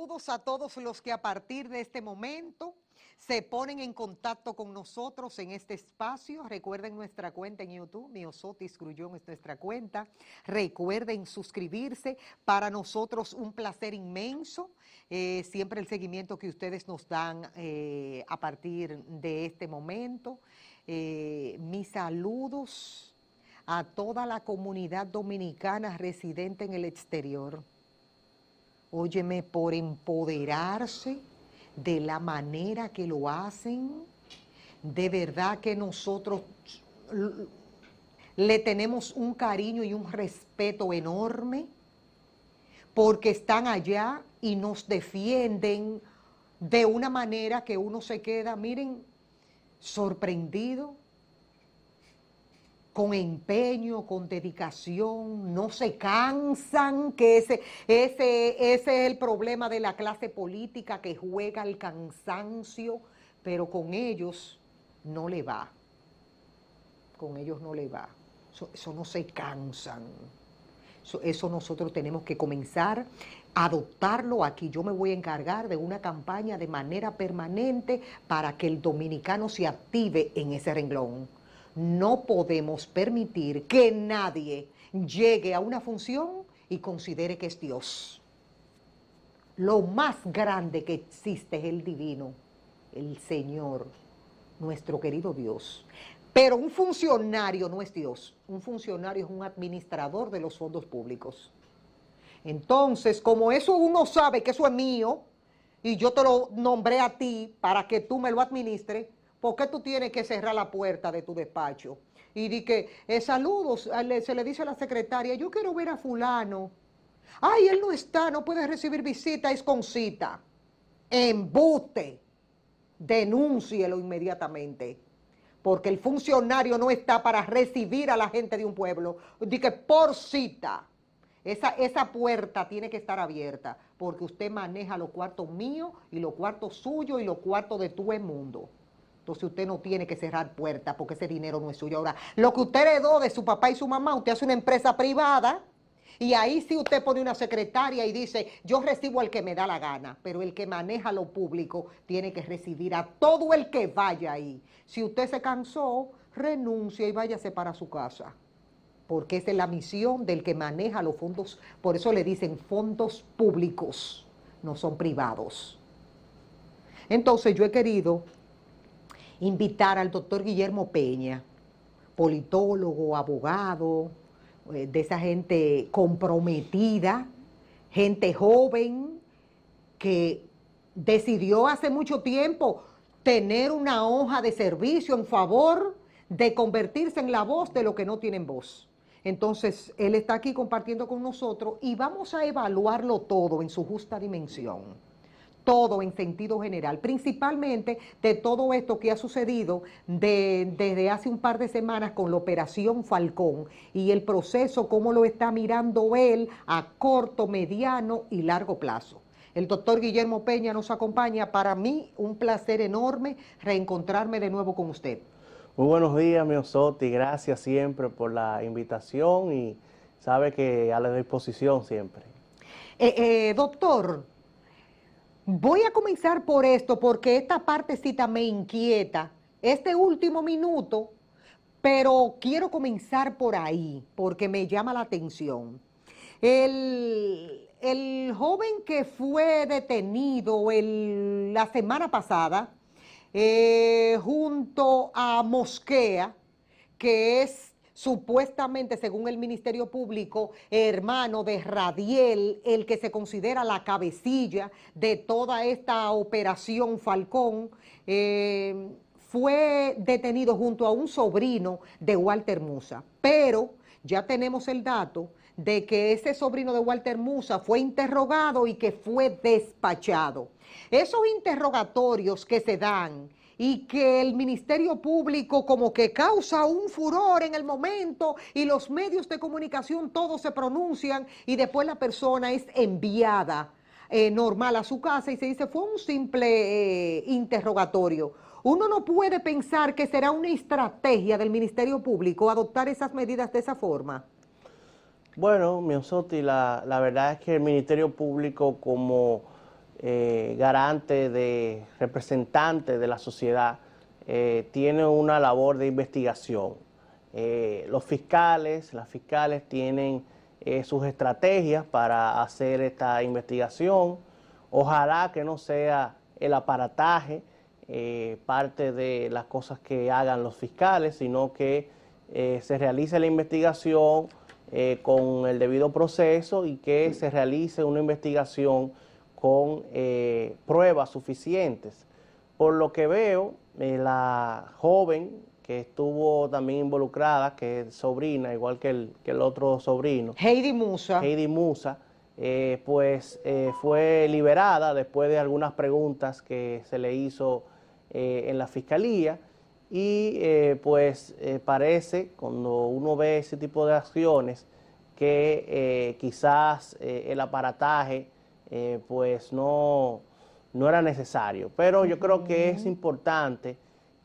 Saludos a todos los que a partir de este momento se ponen en contacto con nosotros en este espacio. Recuerden nuestra cuenta en YouTube, Miosotis Grullón es nuestra cuenta. Recuerden suscribirse. Para nosotros un placer inmenso. Siempre el seguimiento que ustedes nos dan a partir de este momento. Mis saludos a toda la comunidad dominicana residente en el exterior. Óyeme, por empoderarse de la manera que lo hacen, de verdad que nosotros le tenemos un cariño y un respeto enorme, porque están allá y nos defienden de una manera que uno se queda, miren, sorprendido, con empeño, con dedicación, no se cansan, que ese es el problema de la clase política, que juega el cansancio, pero con ellos no le va, con ellos no le va, eso no se cansan, eso nosotros tenemos que comenzar a adoptarlo aquí. Yo me voy a encargar de una campaña de manera permanente para que el dominicano se active en ese renglón. No podemos permitir que nadie llegue a una función y considere que es Dios. Lo más grande que existe es el divino, el Señor, nuestro querido Dios. Pero un funcionario no es Dios. Un funcionario es un administrador de los fondos públicos. Entonces, como eso uno sabe que eso es mío y yo te lo nombré a ti para que tú me lo administres, ¿por qué tú tienes que cerrar la puerta de tu despacho? Y di que, saludos, se le dice a la secretaria, yo quiero ver a fulano. Ay, él no está, no puede recibir visita, es con cita. Embuste, denúncielo inmediatamente. Porque el funcionario no está para recibir a la gente de un pueblo. Di que por cita. Esa puerta tiene que estar abierta, porque usted maneja los cuartos míos y los cuartos suyos y los cuartos de todo el mundo. Entonces usted no tiene que cerrar puertas porque ese dinero no es suyo. Ahora, lo que usted heredó de su papá y su mamá, usted hace una empresa privada y ahí sí usted pone una secretaria y dice, yo recibo al que me da la gana, pero el que maneja lo público tiene que recibir a todo el que vaya ahí. Si usted se cansó, renuncia y váyase para su casa, porque esa es la misión del que maneja los fondos. Por eso le dicen fondos públicos, no son privados. Entonces yo he querido invitar al doctor Guillermo Peña, politólogo, abogado, de esa gente comprometida, gente joven que decidió hace mucho tiempo tener una hoja de servicio en favor de convertirse en la voz de los que no tienen voz. Entonces, él está aquí compartiendo con nosotros y vamos a evaluarlo todo en su justa dimensión. Todo en sentido general, principalmente de todo esto que ha sucedido desde hace un par de semanas con la Operación Falcón y el proceso, cómo lo está mirando él a corto, mediano y largo plazo. El doctor Guillermo Peña nos acompaña. Para mí, un placer enorme reencontrarme de nuevo con usted. Muy buenos días, Miosotis. Gracias siempre por la invitación y sabe que a la disposición siempre. Doctor, voy a comenzar por esto porque esta partecita me inquieta, este último minuto, pero quiero comenzar por ahí porque me llama la atención. El joven que fue detenido la semana pasada junto a Mosquea, que es supuestamente, según el Ministerio Público, hermano de Radiel, el que se considera la cabecilla de toda esta operación Falcón, fue detenido junto a un sobrino de Walter Musa. Pero ya tenemos el dato de que ese sobrino de Walter Musa fue interrogado y que fue despachado. Esos interrogatorios que se dan y que el Ministerio Público como que causa un furor en el momento y los medios de comunicación todos se pronuncian y después la persona es enviada normal a su casa y se dice fue un simple interrogatorio. Uno no puede pensar que será una estrategia del Ministerio Público adoptar esas medidas de esa forma. Bueno, Miosotis, la verdad es que el Ministerio Público, como garante, de representante de la sociedad, tiene una labor de investigación. Los fiscales, las fiscales tienen sus estrategias para hacer esta investigación. Ojalá que no sea el aparataje parte de las cosas que hagan los fiscales, sino que se realice la investigación con el debido proceso y que se realice una investigación con pruebas suficientes. Por lo que veo, la joven que estuvo también involucrada, que es sobrina, igual que el otro sobrino, Heidi Musa, fue liberada después de algunas preguntas que se le hizo en la fiscalía y parece, cuando uno ve ese tipo de acciones, que quizás el aparataje no era necesario. Pero yo creo que es importante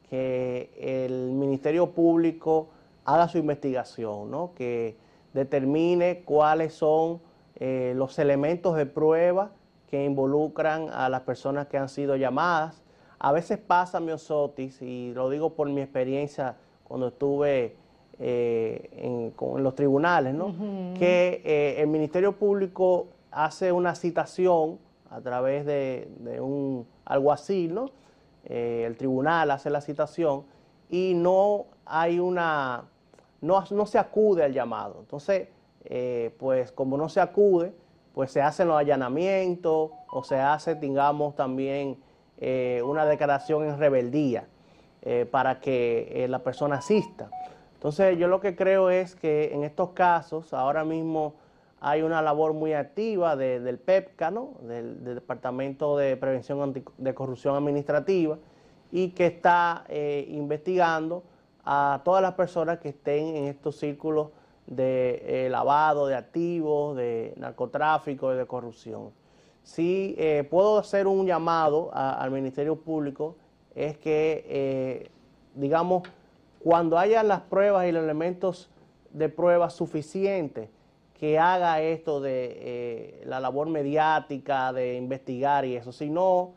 que el Ministerio Público haga su investigación, ¿no? Que determine cuáles son los elementos de prueba que involucran a las personas que han sido llamadas. A veces pasa, Miosotis, y lo digo por mi experiencia cuando estuve en los tribunales, ¿no? Que el Ministerio Público hace una citación a través de un alguacil, ¿no? El tribunal hace la citación y no se acude al llamado. Entonces, como no se acude, pues se hacen los allanamientos o se hace, digamos, también una declaración en rebeldía para que la persona asista. Entonces, yo lo que creo es que en estos casos, ahora mismo hay una labor muy activa del PEPCA, ¿no? del Departamento de Prevención de Corrupción Administrativa, y que está investigando a todas las personas que estén en estos círculos de lavado de activos, de narcotráfico y de corrupción. Si puedo hacer un llamado al Ministerio Público, es que, digamos, cuando haya las pruebas y los elementos de prueba suficientes, que haga esto de la labor mediática, de investigar y eso. Si no,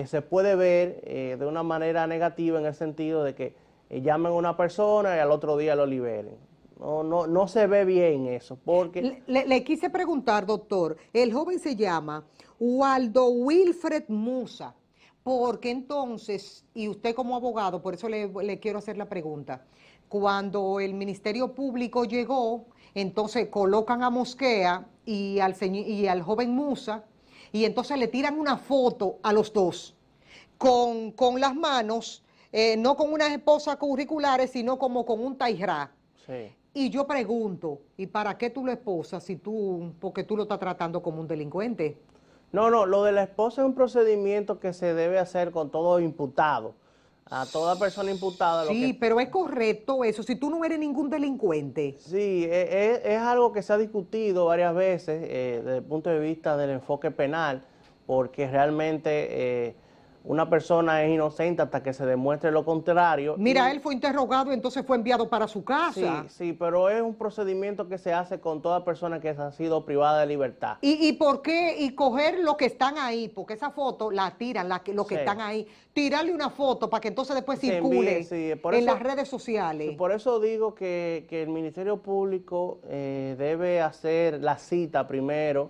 se puede ver de una manera negativa en el sentido de que llamen a una persona y al otro día lo liberen. No se ve bien eso, porque... Le quise preguntar, doctor, el joven se llama Waldo Wilfred Musa, porque entonces, y usted como abogado, por eso le quiero hacer la pregunta, cuando el Ministerio Público llegó, entonces colocan a Mosquea y al joven Musa, y entonces le tiran una foto a los dos, con las manos, no con unas esposas curriculares, sino como con un tairá. Sí. Y yo pregunto, ¿y para qué tú lo esposas porque tú lo estás tratando como un delincuente? No, lo de la esposa es un procedimiento que se debe hacer con todo imputado. A toda persona imputada. Sí, pero es correcto eso, si tú no eres ningún delincuente. Sí, es algo que se ha discutido varias veces desde el punto de vista del enfoque penal, porque realmente una persona es inocente hasta que se demuestre lo contrario. Mira, él fue interrogado y entonces fue enviado para su casa. Sí, pero es un procedimiento que se hace con toda persona que ha sido privada de libertad. ¿Y por qué? Y coger los que están ahí, porque esa foto la tiran, los que están ahí, tirarle una foto para que entonces después circule en las redes sociales. Por eso digo que el Ministerio Público debe hacer la cita primero,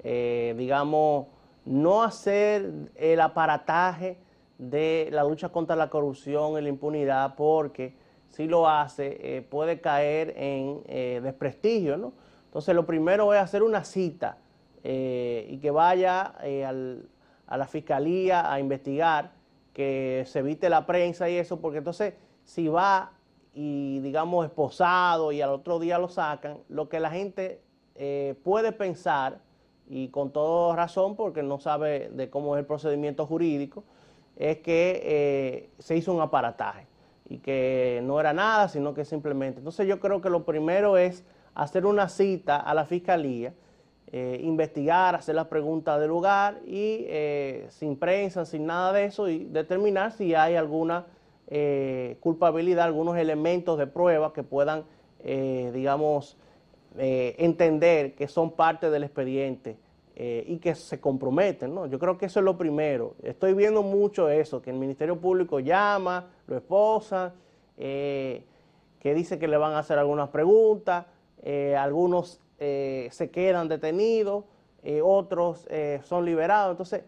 digamos, no hacer el aparataje de la lucha contra la corrupción y la impunidad, porque si lo hace puede caer en desprestigio, ¿no? Entonces lo primero es hacer una cita y que vaya a la fiscalía a investigar, que se evite la prensa y eso, porque entonces si va y digamos esposado y al otro día lo sacan, lo que la gente puede pensar, y con toda razón porque no sabe de cómo es el procedimiento jurídico, es que se hizo un aparataje y que no era nada, sino que simplemente... Entonces yo creo que lo primero es hacer una cita a la fiscalía, investigar, hacer las preguntas del lugar y sin prensa, sin nada de eso, y determinar si hay alguna culpabilidad, algunos elementos de prueba que puedan, digamos, entender que son parte del expediente y que se comprometen, ¿no? Yo creo que eso es lo primero. Estoy viendo mucho eso, que el Ministerio Público llama, lo esposa, que dice que le van a hacer algunas preguntas, algunos se quedan detenidos, otros son liberados. Entonces,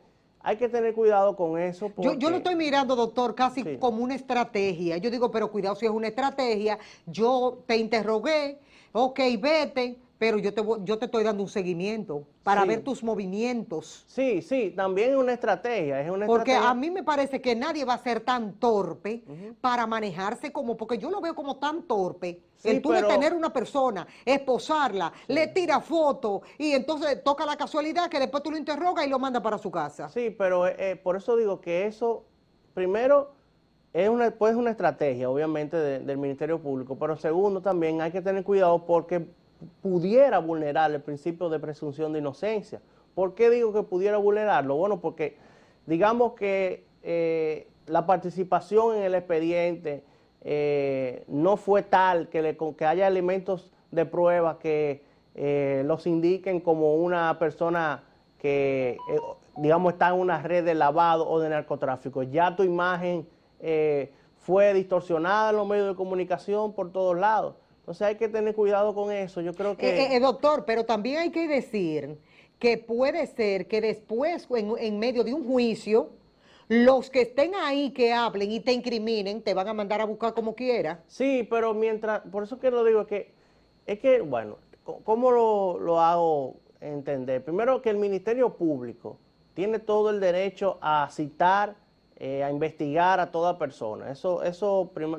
hay que tener cuidado con eso porque... Yo lo estoy mirando, doctor, casi Sí. como una estrategia. Yo digo, pero cuidado si es una estrategia. Yo te interrogué, ok, vete, pero yo te estoy dando un seguimiento para Sí. ver tus movimientos. Sí, sí, también es una estrategia, Porque a mí me parece que nadie va a ser tan torpe Ujú. para manejarse como, porque yo lo veo como tan torpe. Sí, El tú de pero- tener una persona, esposarla, le tira fotos y entonces toca la casualidad que después tú lo interrogas y lo manda para su casa. Sí, pero por eso digo que eso, primero, pues una estrategia, obviamente, del Ministerio Público, pero segundo, también hay que tener cuidado porque pudiera vulnerar el principio de presunción de inocencia. ¿Por qué digo que pudiera vulnerarlo? Bueno, porque digamos que la participación en el expediente no fue tal que haya elementos de prueba que los indiquen como una persona que, digamos, está en una red de lavado o de narcotráfico. Ya tu imagen fue distorsionada en los medios de comunicación por todos lados. Entonces hay que tener cuidado con eso. Yo creo que... Doctor, pero también hay que decir que puede ser que después, en medio de un juicio, los que estén ahí que hablen y te incriminen, te van a mandar a buscar como quiera. Sí, pero mientras, por eso que lo digo, bueno, ¿cómo lo hago entender? Primero que el Ministerio Público tiene todo el derecho a citar, a investigar a toda persona. Eso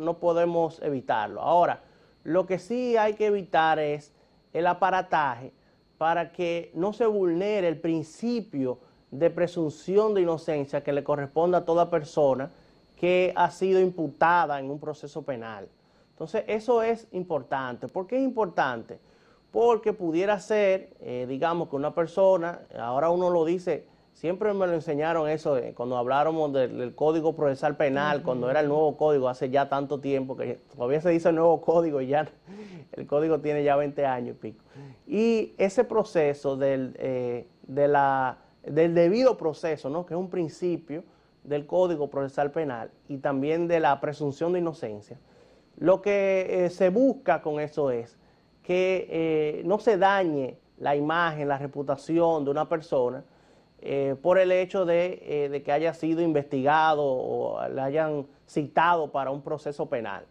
no podemos evitarlo. Ahora, lo que sí hay que evitar es el aparataje para que no se vulnere el principio de presunción de inocencia que le corresponde a toda persona que ha sido imputada en un proceso penal. Entonces, eso es importante. ¿Por qué es importante? Porque pudiera ser, digamos, que una persona, ahora uno lo dice, siempre me lo enseñaron eso cuando habláramos del Código Procesal Penal, cuando era el nuevo código, hace ya tanto tiempo, que todavía se dice el nuevo código y ya el código tiene ya 20 años y pico. Y ese proceso del debido proceso, ¿no?, que es un principio del Código Procesal Penal y también de la presunción de inocencia, lo que se busca con eso es que no se dañe la imagen, la reputación de una persona por el hecho de que haya sido investigado o le hayan citado para un proceso penal.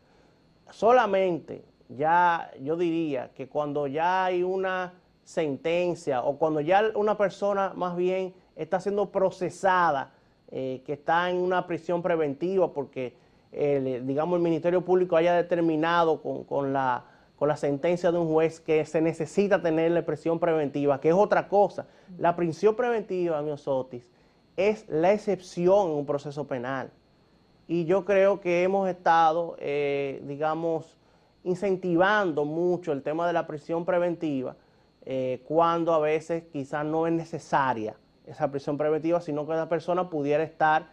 Solamente ya yo diría que cuando ya hay una sentencia o cuando ya una persona más bien está siendo procesada, que está en una prisión preventiva porque, digamos, el Ministerio Público haya determinado con la sentencia de un juez que se necesita tenerle prisión preventiva, que es otra cosa. La prisión preventiva, Miosotis, es la excepción en un proceso penal. Y yo creo que hemos estado, digamos, incentivando mucho el tema de la prisión preventiva, cuando a veces quizás no es necesaria esa prisión preventiva, sino que la persona pudiera estar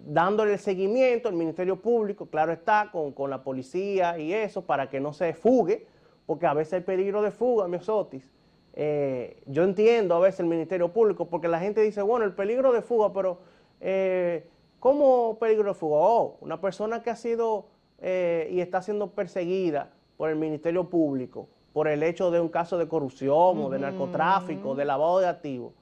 dándole el seguimiento al Ministerio Público, claro está, con la policía y eso, para que no se fugue, porque a veces hay peligro de fuga, Miosotis. Yo entiendo a veces el Ministerio Público, porque la gente dice, bueno, el peligro de fuga, pero ¿cómo peligro de fuga? Oh, una persona que ha sido y está siendo perseguida por el Ministerio Público por el hecho de un caso de corrupción o de narcotráfico, de lavado de activos,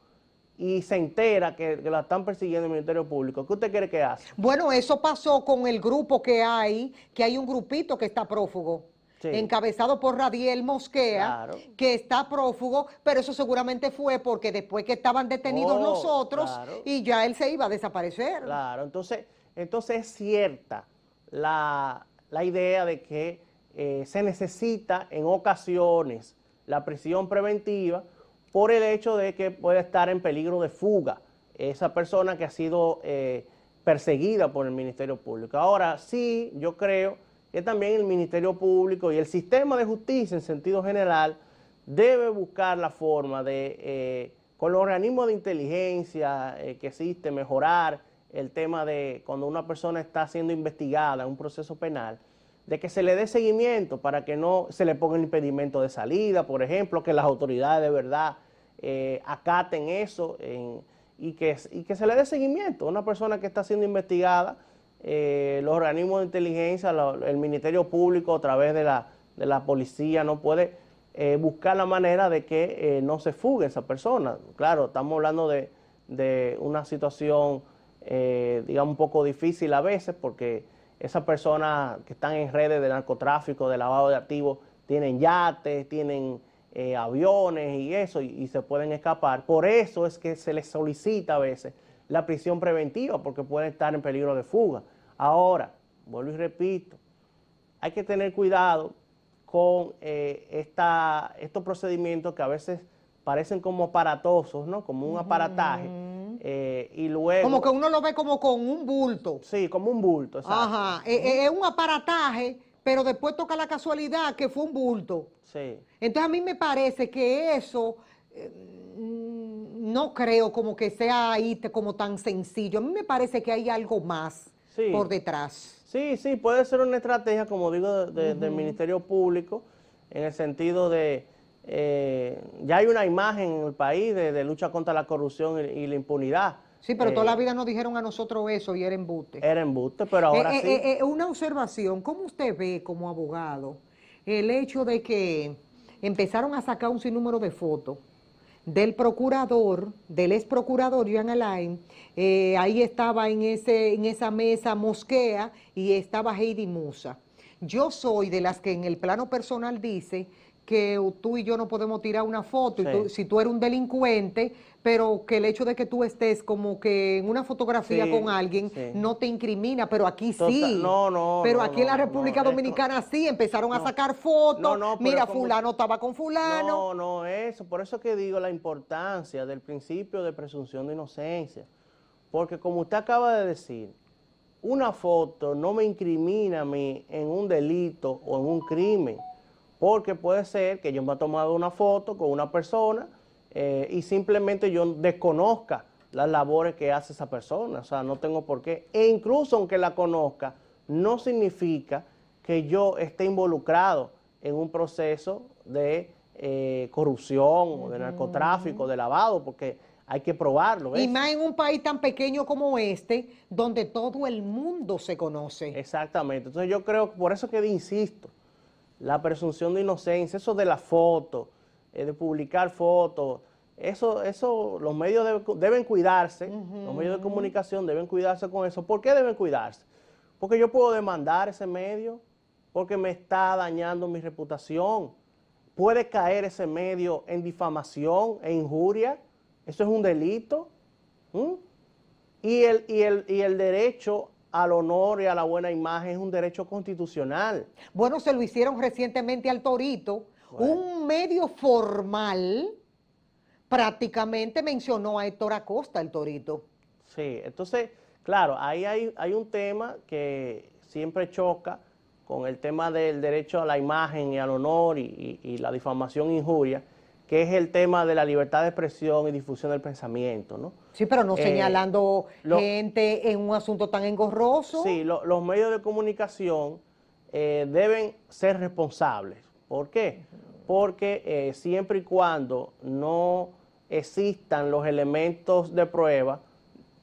y se entera que la están persiguiendo el Ministerio Público, ¿qué usted quiere que haga? Bueno, eso pasó con el grupo que hay un grupito que está prófugo. Sí. Encabezado por Radiel Mosquea, claro, que está prófugo, pero eso seguramente fue porque después que estaban detenidos nosotros, claro, y ya él se iba a desaparecer. Claro, entonces es cierta la idea de que se necesita en ocasiones la prisión preventiva por el hecho de que puede estar en peligro de fuga esa persona que ha sido perseguida por el Ministerio Público. Ahora sí, yo creo que también el Ministerio Público y el sistema de justicia en sentido general debe buscar la forma de, con los organismos de inteligencia que existen, mejorar el tema de cuando una persona está siendo investigada en un proceso penal, de que se le dé seguimiento para que no se le ponga el impedimento de salida, por ejemplo, que las autoridades de verdad acaten eso y que se le dé seguimiento. Una persona que está siendo investigada, los organismos de inteligencia, el Ministerio Público a través de la policía no puede buscar la manera de que no se fugue esa persona. Claro, estamos hablando de una situación, digamos, un poco difícil a veces, porque esas personas que están en redes de narcotráfico, de lavado de activos, tienen yates, tienen aviones y eso, y se pueden escapar. Por eso es que se les solicita a veces la prisión preventiva, porque pueden estar en peligro de fuga. Ahora, vuelvo y repito, hay que tener cuidado con estos procedimientos que a veces parecen como aparatosos, ¿no? Como un aparataje, y luego... Como que uno lo ve como con un bulto. Sí, como un bulto, exacto. Ajá, es un aparataje, pero después toca la casualidad que fue un bulto. Sí. Entonces a mí me parece que eso no creo como que sea ahí como tan sencillo. A mí me parece que hay algo más por detrás. Sí, puede ser una estrategia, como digo, del Ministerio Público, en el sentido de, ya hay una imagen en el país de lucha contra la corrupción y la impunidad. Sí, pero toda la vida nos dijeron a nosotros eso y era embuste. Era embuste, pero ahora sí. Una observación, ¿cómo usted ve como abogado el hecho de que empezaron a sacar un sinnúmero de fotos del procurador, del ex procurador Joan Alain? Ahí estaba en esa mesa Mosquea y estaba Heidi Musa. Yo soy de las que en el plano personal dice que tú y yo no podemos tirar una foto, Sí. y si tú eres un delincuente, pero que el hecho de que tú estés como que en una fotografía Sí, con alguien sí. no te incrimina, pero aquí sí. No, pero no, aquí en la no, República no, Dominicana sí, empezaron a no. sacar fotos, No, pero mira, como- fulano estaba con fulano. No, eso, por eso que digo la importancia del principio de presunción de inocencia. Porque como usted acaba de decir, una foto no me incrimina a mí en un delito o en un crimen, porque puede ser que yo me he tomado una foto con una persona y simplemente yo desconozca las labores que hace esa persona, o sea, no tengo por qué. E incluso aunque la conozca, no significa que yo esté involucrado en un proceso de corrupción, o de narcotráfico, de lavado, porque hay que probarlo. ¿ves? Y más en un país tan pequeño como este, donde todo el mundo se conoce. Exactamente. Entonces yo creo, por eso que insisto, la presunción de inocencia, eso de la foto, de publicar fotos, eso los medios deben cuidarse, los medios de comunicación deben cuidarse con eso. ¿Por qué deben cuidarse? Porque yo puedo demandar ese medio, porque me está dañando mi reputación. Puede caer ese medio en difamación e injuria. Eso es un delito. Y el derecho al honor y a la buena imagen es un derecho constitucional. Bueno, se lo hicieron recientemente al Torito. Bueno. Un medio formal prácticamente mencionó a Héctor Acosta, el Torito. Sí, entonces, claro, ahí hay un tema que siempre choca con el tema del derecho a la imagen y al honor y la difamación e injuria, que es el tema de la libertad de expresión y difusión del pensamiento, ¿no? Sí, pero no señalando gente en un asunto tan engorroso. Sí, los medios de comunicación deben ser responsables. ¿Por qué? Porque siempre y cuando no existan los elementos de prueba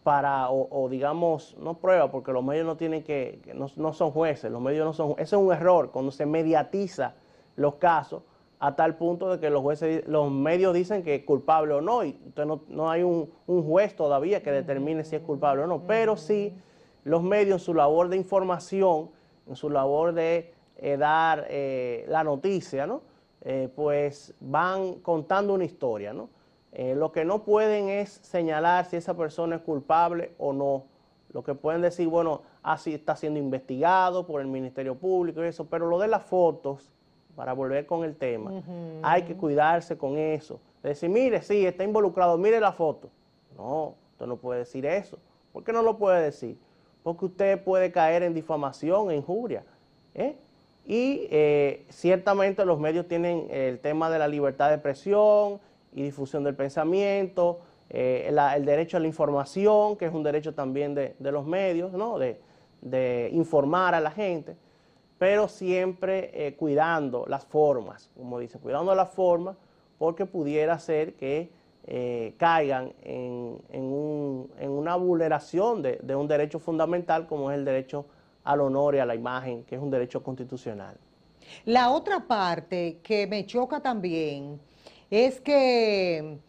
para, o digamos, no prueba, porque los medios no tienen no son jueces, los medios no son, eso es un error, cuando se mediatiza los casos a tal punto de que los medios dicen que es culpable o no, y entonces no hay un juez todavía que determine si es culpable o no, pero sí los medios en su labor de información, en su labor de dar la noticia, ¿no? Pues van contando una historia, ¿no? Lo que no pueden es señalar si esa persona es culpable o no. Lo que pueden decir, bueno, así está siendo investigado por el Ministerio Público y eso, pero lo de las fotos, para volver con el tema, hay que cuidarse con eso. De decir, mire, sí, está involucrado, mire la foto. No, usted no puede decir eso. ¿Por qué no lo puede decir? Porque usted puede caer en difamación, en injuria. Y ciertamente los medios tienen el tema de la libertad de expresión y difusión del pensamiento, el derecho a la información, que es un derecho también de los medios, ¿no? De informar a la gente, pero siempre cuidando las formas, como dicen, cuidando las formas, porque pudiera ser que caigan en una vulneración de un derecho fundamental como es el derecho al honor y a la imagen, que es un derecho constitucional. La otra parte que me choca también es que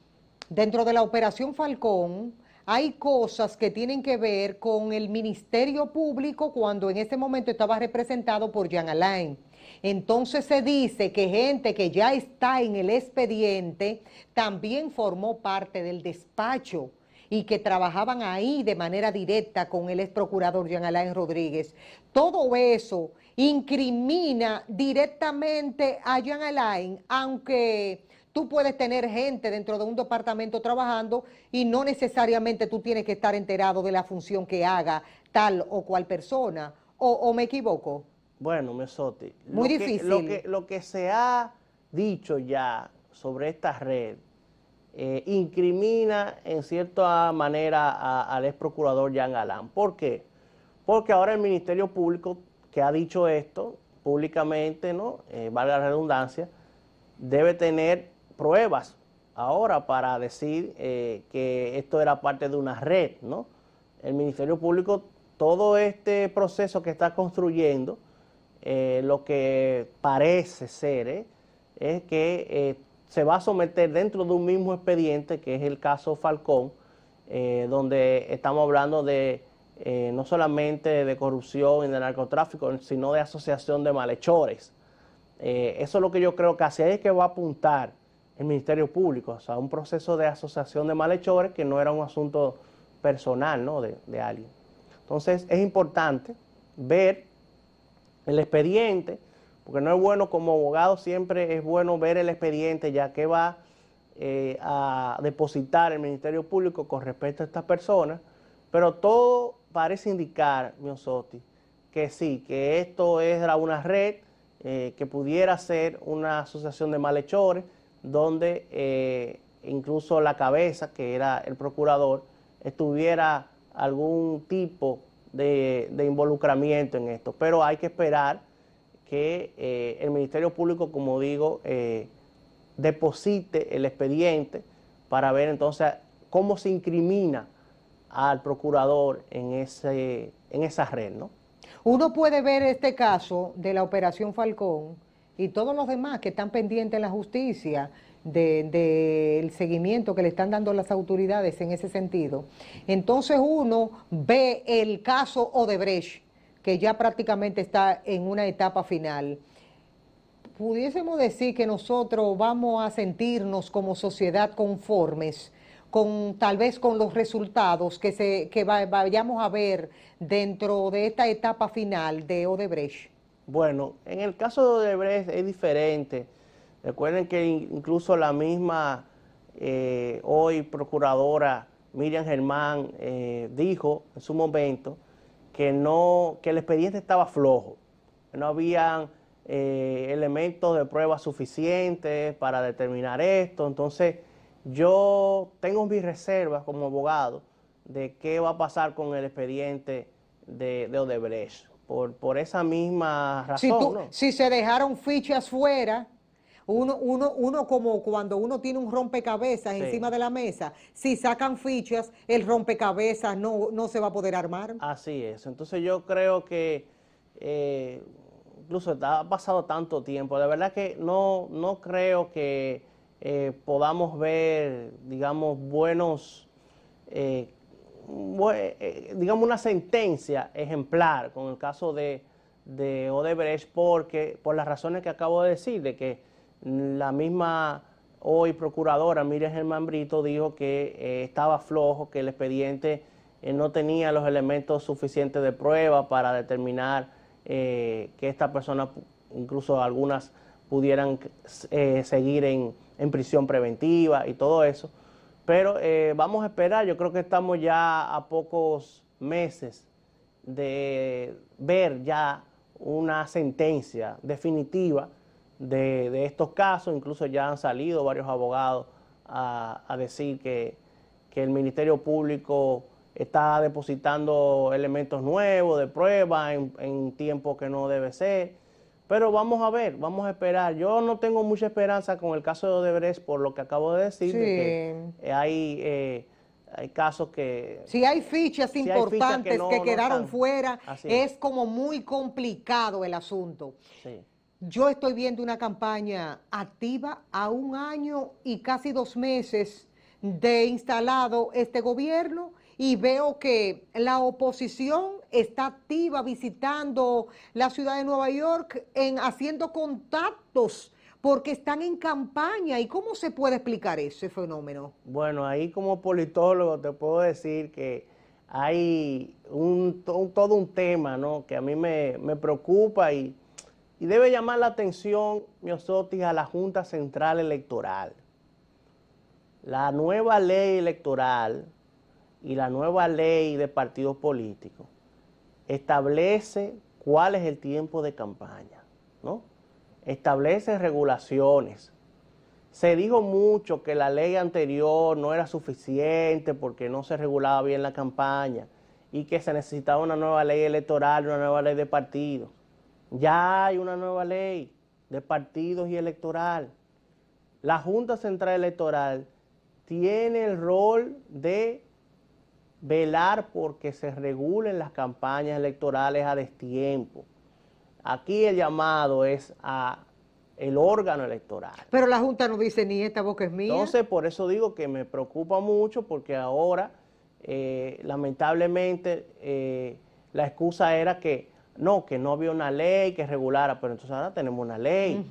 dentro de la Operación Falcón hay cosas que tienen que ver con el Ministerio Público cuando en ese momento estaba representado por Jean Alain. Entonces se dice que gente que ya está en el expediente también formó parte del despacho y que trabajaban ahí de manera directa con el ex procurador Jean Alain Rodríguez. Todo eso incrimina directamente a Jean Alain, aunque tú puedes tener gente dentro de un departamento trabajando y no necesariamente tú tienes que estar enterado de la función que haga tal o cual persona. ¿O me equivoco? Bueno, Mesotti, Muy difícil. lo que se ha dicho ya sobre esta red incrimina en cierta manera al ex procurador Jean Alain. ¿Por qué? Porque ahora el Ministerio Público, que ha dicho esto públicamente, ¿no? Valga la redundancia, debe tener pruebas ahora para decir que esto era parte de una red, ¿no? El Ministerio Público, todo este proceso que está construyendo, lo que parece ser es que se va a someter dentro de un mismo expediente, que es el caso Falcón, donde estamos hablando de no solamente de corrupción y de narcotráfico, sino de asociación de malhechores. Eso es lo que yo creo que hacia ahí es que va a apuntar el Ministerio Público, o sea, un proceso de asociación de malhechores que no era un asunto personal, ¿no? de alguien. Entonces es importante ver el expediente, porque no es bueno como abogado, siempre es bueno ver el expediente ya que va a depositar el Ministerio Público con respecto a estas personas, pero todo parece indicar, Mesotti, que sí, que esto era una red que pudiera ser una asociación de malhechores, donde incluso la cabeza, que era el procurador, estuviera algún tipo de involucramiento en esto. Pero hay que esperar que el Ministerio Público, como digo, deposite el expediente para ver entonces cómo se incrimina al procurador en esa red, ¿no? Uno puede ver este caso de la Operación Falcón y todos los demás que están pendientes en la justicia del seguimiento que le están dando las autoridades en ese sentido. Entonces uno ve el caso Odebrecht, que ya prácticamente está en una etapa final. Pudiésemos decir que nosotros vamos a sentirnos como sociedad conformes tal vez con los resultados que vayamos a ver dentro de esta etapa final de Odebrecht. Bueno, en el caso de Odebrecht es diferente. Recuerden que incluso la misma hoy procuradora Miriam Germán dijo en su momento que el expediente estaba flojo, que no habían elementos de prueba suficientes para determinar esto. Entonces, yo tengo mis reservas como abogado de qué va a pasar con el expediente de Odebrecht, por esa misma razón, ¿no? Si se dejaron fichas fuera, uno como cuando uno tiene un rompecabezas Sí. encima de la mesa, si sacan fichas, el rompecabezas no se va a poder armar. Así es. Entonces yo creo que incluso ha pasado tanto tiempo, de verdad que no creo que podamos ver, digamos, digamos una sentencia ejemplar con el caso de Odebrecht, por las razones que acabo de decir, de que la misma hoy procuradora Miriam Germán Brito dijo que estaba flojo, que el expediente no tenía los elementos suficientes de prueba para determinar que esta persona, incluso algunas, pudieran seguir en prisión preventiva y todo eso. Pero vamos a esperar, yo creo que estamos ya a pocos meses de ver ya una sentencia definitiva de estos casos. Incluso ya han salido varios abogados a decir que el Ministerio Público está depositando elementos nuevos de prueba en tiempo que no debe ser. Pero vamos a ver, vamos a esperar. Yo no tengo mucha esperanza con el caso de Odebrecht por lo que acabo de decir, Sí. de que hay casos que... Si hay fichas si hay fichas importantes no que quedaron están. fuera, Así es como muy complicado el asunto. Sí. Yo estoy viendo una campaña activa a 1 año y casi 2 meses de instalado este gobierno y veo que la oposición está activa visitando la ciudad de Nueva York, haciendo contactos porque están en campaña. ¿Y cómo se puede explicar ese fenómeno? Bueno, ahí como politólogo te puedo decir que hay todo un tema, ¿no?, que a mí me preocupa y debe llamar la atención, Miosotis, a la Junta Central Electoral. La nueva ley electoral y la nueva ley de partidos políticos establece cuál es el tiempo de campaña, ¿no? Establece regulaciones. Se dijo mucho que la ley anterior no era suficiente porque no se regulaba bien la campaña y que se necesitaba una nueva ley electoral, una nueva ley de partidos. Ya hay una nueva ley de partidos y electoral. La Junta Central Electoral tiene el rol de velar porque se regulen las campañas electorales a destiempo. Aquí el llamado es a el órgano electoral. Pero la Junta no dice ni esta boca es mía. Entonces, por eso digo que me preocupa mucho porque ahora, lamentablemente, la excusa era que no había una ley que regulara, pero entonces ahora tenemos una ley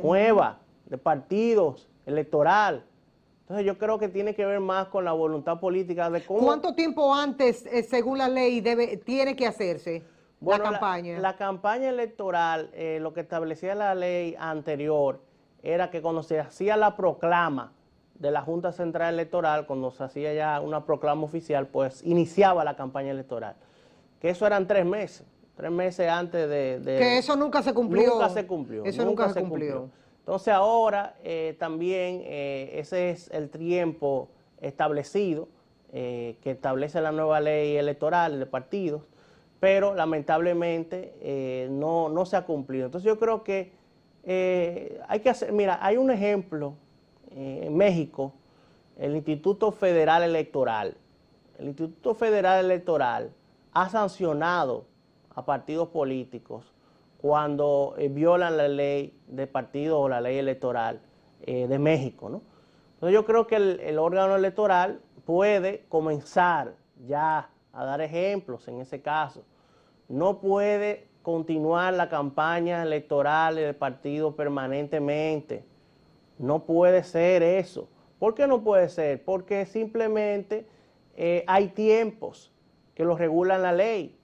nueva de partidos electoral. Entonces yo creo que tiene que ver más con la voluntad política de cómo... ¿Cuánto tiempo antes, según la ley, tiene que hacerse la campaña? La campaña electoral, lo que establecía la ley anterior, era que cuando se hacía la proclama de la Junta Central Electoral, cuando se hacía ya una proclama oficial, pues iniciaba la campaña electoral. Que eso eran 3 meses. 3 meses antes de... Que eso nunca se cumplió. Nunca se cumplió. Eso nunca se cumplió. Entonces ahora también ese es el tiempo establecido, que establece la nueva ley electoral de partidos, pero lamentablemente no se ha cumplido. Entonces yo creo que hay que hacer, mira, hay un ejemplo en México, el Instituto Federal Electoral. El Instituto Federal Electoral ha sancionado a partidos políticos cuando violan la ley de partidos o la ley electoral de México, ¿no? Entonces yo creo que el órgano electoral puede comenzar ya a dar ejemplos en ese caso. No puede continuar la campaña electoral del partido permanentemente. No puede ser eso. ¿Por qué no puede ser? Porque simplemente hay tiempos que lo regulan la ley.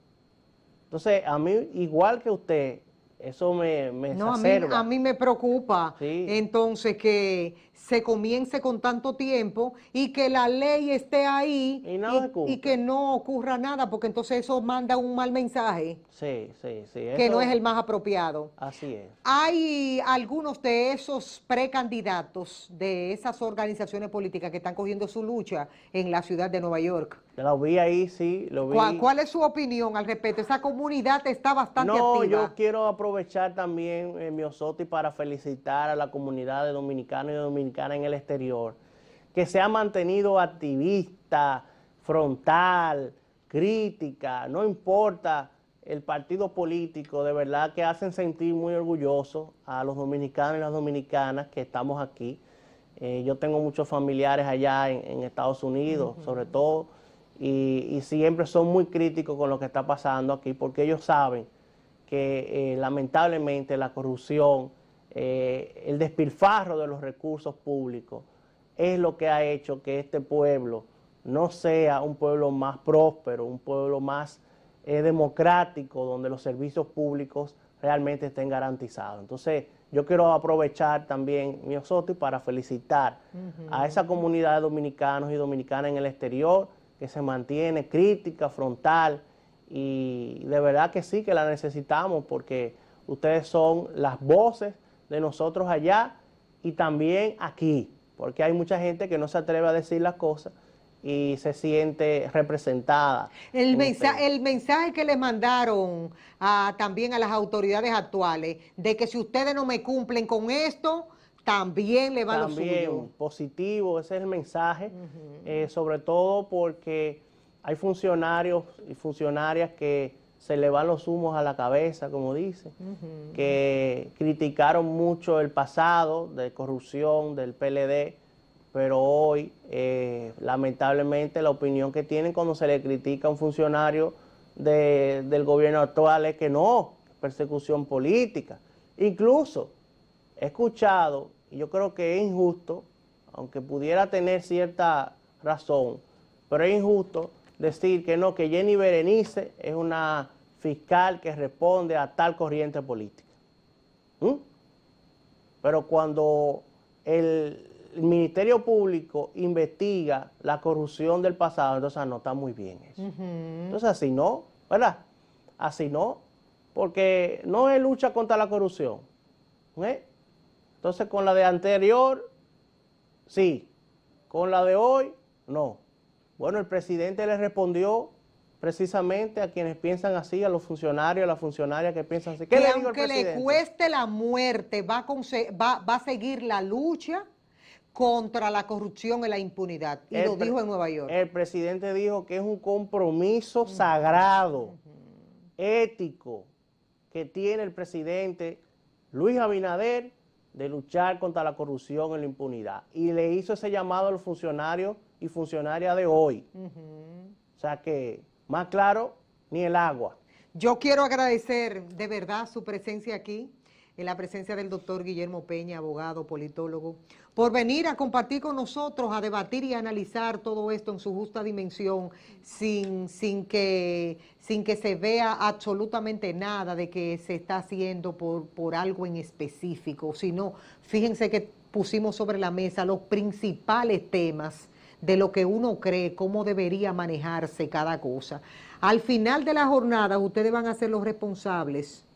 Entonces, a mí, igual que usted, eso me exacerba. A mí me preocupa, Sí. entonces, que se comience con tanto tiempo y que la ley esté ahí Y nada se cumple. y que no ocurra nada, porque entonces eso manda un mal mensaje Sí. que no es el más apropiado. Así es. Hay algunos de esos precandidatos de esas organizaciones políticas que están cogiendo su lucha en la ciudad de Nueva York. Lo vi ahí, sí, lo vi. ¿Cuál es su opinión al respecto? Esa comunidad está bastante No, activa. yo quiero aprovechar también, Miosotis, para felicitar a la comunidad de dominicanos y dominicanas en el exterior, que se ha mantenido activista, frontal, crítica, no importa el partido político, de verdad que hacen sentir muy orgullosos a los dominicanos y las dominicanas que estamos aquí. Yo tengo muchos familiares allá en Estados Unidos, sobre todo, y siempre son muy críticos con lo que está pasando aquí, porque ellos saben que lamentablemente la corrupción, el despilfarro de los recursos públicos es lo que ha hecho que este pueblo no sea un pueblo más próspero, un pueblo más democrático, donde los servicios públicos realmente estén garantizados. Entonces, yo quiero aprovechar también, Miosotis, para felicitar a esa comunidad de dominicanos y dominicanas en el exterior, que se mantiene crítica, frontal, y de verdad que sí, que la necesitamos, porque ustedes son las voces de nosotros allá y también aquí, porque hay mucha gente que no se atreve a decir las cosas, y se siente representada. El mensaje que le mandaron también a las autoridades actuales, de que si ustedes no me cumplen con esto, también le va lo suyo. También positivo, ese es el mensaje, sobre todo porque hay funcionarios y funcionarias que se le van los humos a la cabeza, como dice, que criticaron mucho el pasado de corrupción del PLD, pero hoy, lamentablemente, la opinión que tienen cuando se le critica a un funcionario del gobierno actual es que no, persecución política. Incluso he escuchado, y yo creo que es injusto, aunque pudiera tener cierta razón, pero es injusto decir que no, que Jenny Berenice es una fiscal que responde a tal corriente política. Pero cuando el Ministerio Público investiga la corrupción del pasado, entonces no está muy bien eso. Entonces así no, ¿verdad? Así no, porque no es lucha contra la corrupción. Entonces con la de anterior, sí, con la de hoy, no. Bueno, el presidente le respondió precisamente a quienes piensan así, a los funcionarios, a las funcionarias que piensan así. ¿Qué le dijo el presidente? Aunque le cueste la muerte, va a seguir la lucha contra la corrupción y la impunidad. Y lo dijo en Nueva York. El presidente dijo que es un compromiso sagrado, ético, que tiene el presidente Luis Abinader de luchar contra la corrupción y la impunidad. Y le hizo ese llamado a los funcionarios y funcionarias de hoy. O sea que, más claro, ni el agua. Yo quiero agradecer de verdad su presencia aquí, en la presencia del doctor Guillermo Peña, abogado, politólogo, por venir a compartir con nosotros, a debatir y a analizar todo esto en su justa dimensión, sin que se vea absolutamente nada de que se está haciendo por algo en específico, sino, fíjense que pusimos sobre la mesa los principales temas de lo que uno cree, cómo debería manejarse cada cosa. Al final de la jornada, ustedes van a ser los responsables.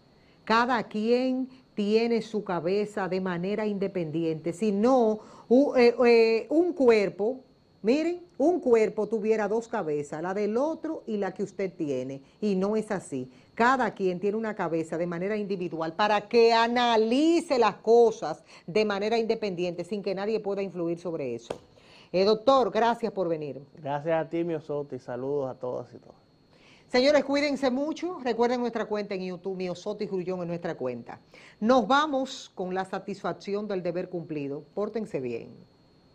Cada quien tiene su cabeza de manera independiente. Si no, un cuerpo, miren, un cuerpo tuviera dos cabezas, la del otro y la que usted tiene. Y no es así. Cada quien tiene una cabeza de manera individual para que analice las cosas de manera independiente, sin que nadie pueda influir sobre eso. Doctor, gracias por venir. Gracias a ti, Miosotis. Saludos a todas y todos. Señores, cuídense mucho. Recuerden nuestra cuenta en YouTube, Miosotis Grullón en nuestra cuenta. Nos vamos con la satisfacción del deber cumplido. Pórtense bien.